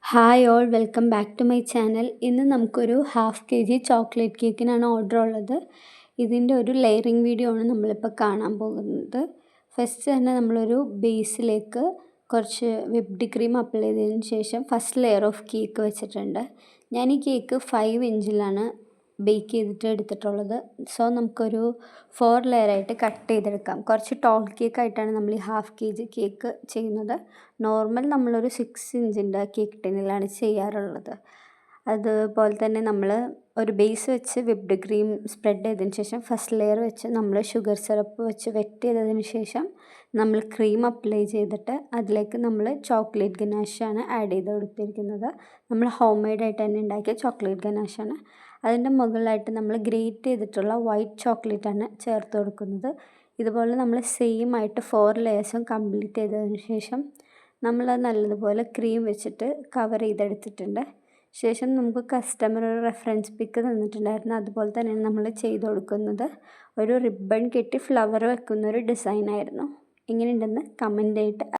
Hi all welcome back to my channel. ഇന്ന് നമുക്കൊരു half kg chocolate കേക്കിനാണ് order ഉള്ളത്. ഇതിൻ്റെ ഒരു ലെയറിങ് വീഡിയോ ആണ് നമ്മളിപ്പോൾ കാണാൻ പോകുന്നത്. ഫസ്റ്റ് തന്നെ നമ്മളൊരു ബേസിലേക്ക് കുറച്ച് വിപ്ഡ് ക്രീം അപ്ലൈ ചെയ്തതിന് ശേഷം ഫസ്റ്റ് ലെയർ ഓഫ് കേക്ക് വെച്ചിട്ടുണ്ട്. ഞാൻ ഈ കേക്ക് 5 ഇഞ്ചിലാണ് ബേക്ക് ചെയ്തിട്ട് എടുത്തിട്ടുള്ളത്. സോ നമുക്കൊരു 4 ലെയറായിട്ട് കട്ട് ചെയ്തെടുക്കാം. കുറച്ച് ടോൾ കേക്കായിട്ടാണ് നമ്മൾ ഈ ഹാഫ് kg കേക്ക് ചെയ്യുന്നത്. നോർമൽ നമ്മളൊരു 6 ഇഞ്ചിൻ്റെ കേക്ക് ടിന്നിലാണ് ചെയ്യാറുള്ളത്. അതുപോലെ തന്നെ നമ്മൾ ഒരു ബേസ് വെച്ച് വിപ്ഡ് ക്രീം സ്പ്രെഡ് ചെയ്തതിന് ശേഷം ഫസ്റ്റ് ലെയർ വെച്ച് നമ്മൾ ഷുഗർ സിറപ്പ് വെച്ച് വെറ്റ് ചെയ്തതിന് ശേഷം നമ്മൾ ക്രീം അപ്ലൈ ചെയ്തിട്ട് അതിലേക്ക് നമ്മൾ ചോക്ലേറ്റ് ഗനാഷാണ് ആഡ് ചെയ്ത് കൊടുത്തിരിക്കുന്നത്. നമ്മൾ ഹോം മെയ്ഡായിട്ട് തന്നെ ഉണ്ടാക്കിയ ചോക്ലേറ്റ് ഗനാഷാണ്. അതിൻ്റെ മുകളിലായിട്ട് നമ്മൾ ഗ്രേറ്റ് ചെയ്തിട്ടുള്ള വൈറ്റ് ചോക്ലേറ്റാണ് ചേർത്ത് കൊടുക്കുന്നത്. ഇതുപോലെ നമ്മൾ സെയിം ആയിട്ട് 4 ലെയേഴ്സും കംപ്ലീറ്റ് ചെയ്തതിന് ശേഷം നമ്മൾ നല്ലതുപോലെ ക്രീം വെച്ചിട്ട് കവർ ചെയ്തെടുത്തിട്ടുണ്ട്. ശേഷം നമുക്ക് കസ്റ്റമർ ഒരു റെഫറൻസ് പിക്ക് തന്നിട്ടുണ്ടായിരുന്നു. അതുപോലെ തന്നെ നമ്മൾ ചെയ്ത് കൊടുക്കുന്നത് ഒരു റിബൺ കെട്ടി ഫ്ലവർ വെക്കുന്ന ഒരു ഡിസൈനായിരുന്നു. എങ്ങനെയുണ്ടെന്ന് കമൻ്റ് ആയിട്ട്